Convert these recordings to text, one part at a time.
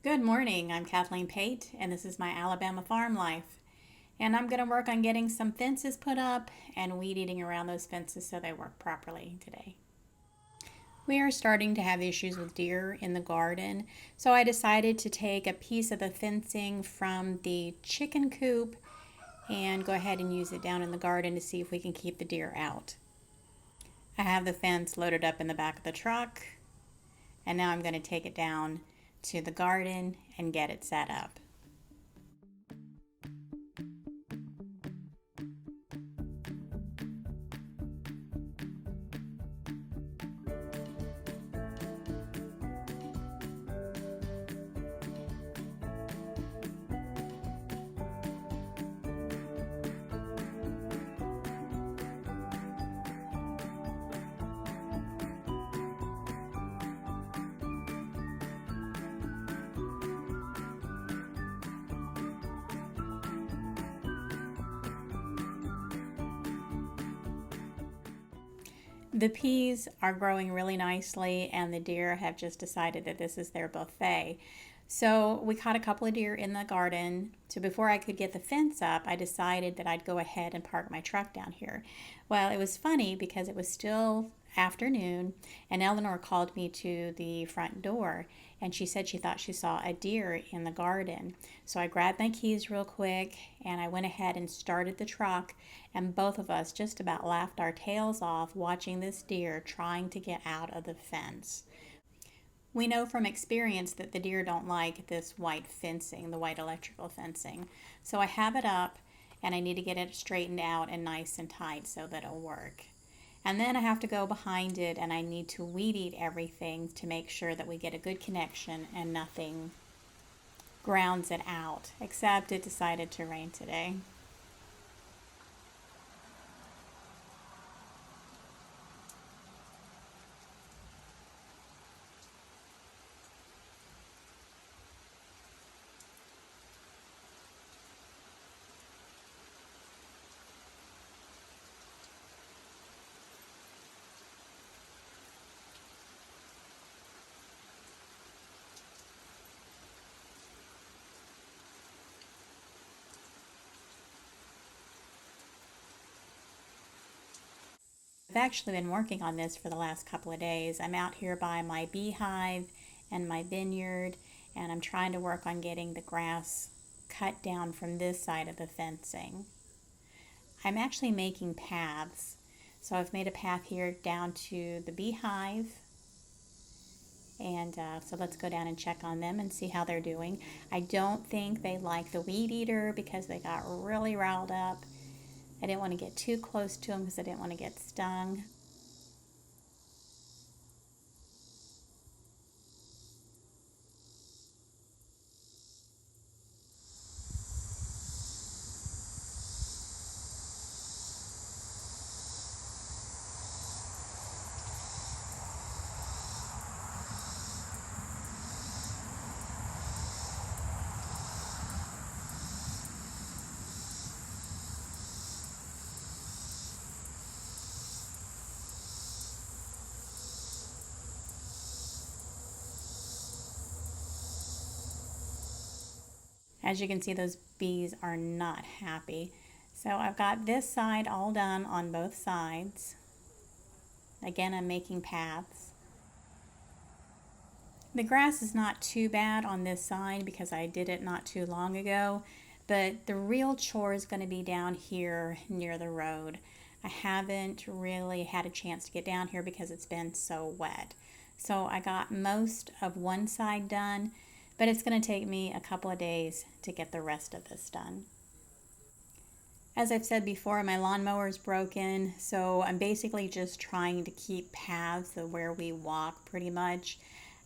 Good morning, I'm Kathleen Pate, and this is my Alabama farm life. And I'm going to work on getting some fences put up and weed eating around those fences so they work properly today. We are starting to have issues with deer in the garden, so I decided to take a piece of the fencing from the chicken coop and go ahead and use it down in the garden to see if we can keep the deer out. I have the fence loaded up in the back of the truck, and now I'm going to take it down to the garden and get it set up. The peas are growing really nicely, and the deer have just decided that this is their buffet. So we caught a couple of deer in the garden. So before I could get the fence up, I decided that I'd go ahead and park my truck down here. Well, it was funny because it was still afternoon, and Eleanor called me to the front door, and she said she thought she saw a deer in the garden. So I grabbed my keys real quick, and I went ahead and started the truck, and both of us just about laughed our tails off watching this deer trying to get out of the fence. We know from experience that the deer don't like this white fencing, the white electrical fencing. So I have it up, and I need to get it straightened out and nice and tight so that it'll work. And then I have to go behind it, and I need to weed eat everything to make sure that we get a good connection and nothing grounds it out, except it decided to rain today. I've actually been working on this for the last couple of days. I'm out here by my beehive and my vineyard, and I'm trying to work on getting the grass cut down from this side of the fencing. I'm actually making paths. So I've made a path here down to the beehive, and so let's go down and check on them and see how they're doing. I don't think they like the weed eater because they got really riled up. I didn't want to get too close to them because I didn't want to get stung. As you can see, those bees are not happy. So I've got this side all done on both sides. Again, I'm making paths. The grass is not too bad on this side because I did it not too long ago, but the real chore is going to be down here near the road. I haven't really had a chance to get down here because it's been so wet. So I got most of one side done, but it's going to take me a couple of days to get the rest of this done. As I've said before, my lawnmower is broken, so I'm basically just trying to keep paths of where we walk pretty much.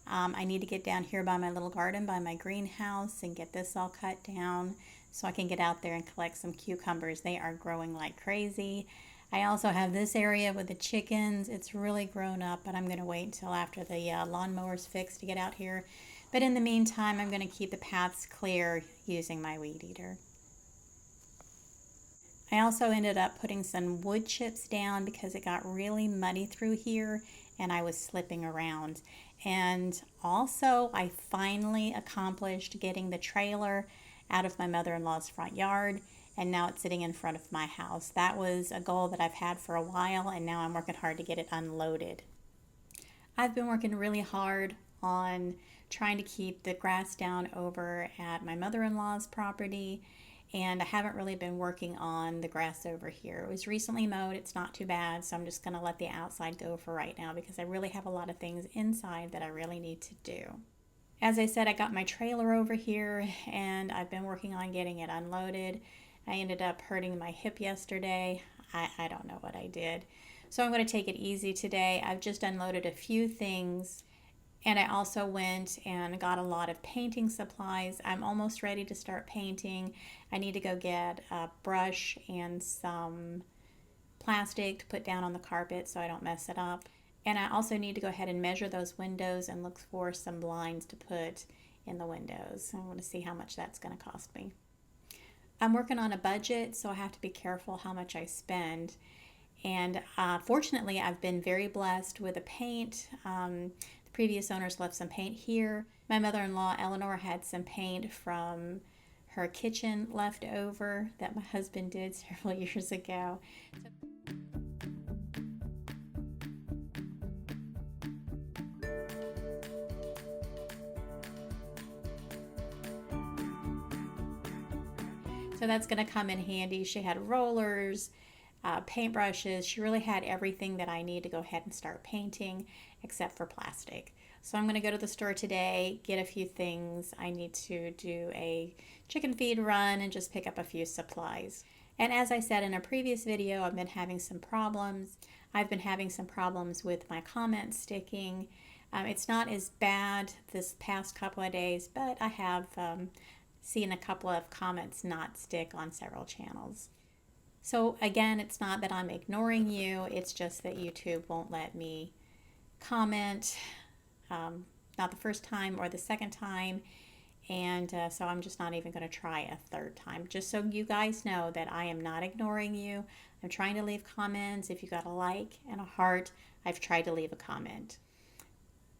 I need to get down here by my little garden, by my greenhouse, and get this all cut down so I can get out there and collect some cucumbers. They are growing like crazy. I also have this area with the chickens. It's really grown up, but I'm going to wait until after the lawnmower's fixed to get out here. But in the meantime, I'm going to keep the paths clear using my weed eater. I also ended up putting some wood chips down because it got really muddy through here, and I was slipping around. And also, I finally accomplished getting the trailer out of my mother-in-law's front yard, and now it's sitting in front of my house. That was a goal that I've had for a while, and now I'm working hard to get it unloaded. I've been working really hard on trying to keep the grass down over at my mother-in-law's property, and I haven't really been working on the grass over here. It was recently mowed, it's not too bad, so I'm just going to let the outside go for right now because I really have a lot of things inside that I really need to do. As I said, I got my trailer over here and I've been working on getting it unloaded. I ended up hurting my hip yesterday. I don't know what I did. So I'm going to take it easy today. I've just unloaded a few things, and I also went and got a lot of painting supplies. I'm almost ready to start painting. I need to go get a brush and some plastic to put down on the carpet so I don't mess it up. And I also need to go ahead and measure those windows and look for some blinds to put in the windows. I want to see how much that's going to cost me. I'm working on a budget, so I have to be careful how much I spend. And fortunately, I've been very blessed with the paint. The previous owners left some paint here. My mother-in-law, Eleanor, had some paint from her kitchen left over that my husband did several years ago. So that's going to come in handy. She had rollers, paintbrushes. She really had everything that I need to go ahead and start painting except for plastic. So I'm going to go to the store today, get a few things. I need to do a chicken feed run and just pick up a few supplies. And as I said in a previous video, I've been having some problems. I've been having some problems with my comments sticking. It's not as bad this past couple of days, but I have seen a couple of comments not stick on several channels. So again, it's not that I'm ignoring you, it's just that YouTube won't let me comment, not the first time or the second time, and so I'm just not even going to try a third time. Just so you guys know that I am not ignoring you. I'm trying to leave comments. If you got a like and a heart, I've tried to leave a comment.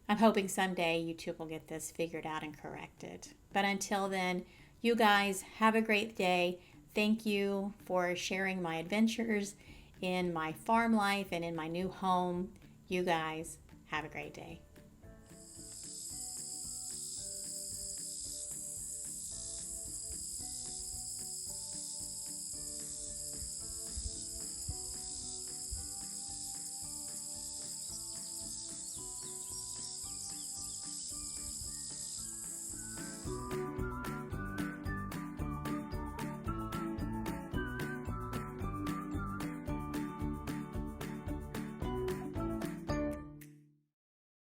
I'm hoping someday YouTube will get this figured out and corrected. But until then, you guys have a great day. Thank you for sharing my adventures in my farm life and in my new home. You guys have a great day.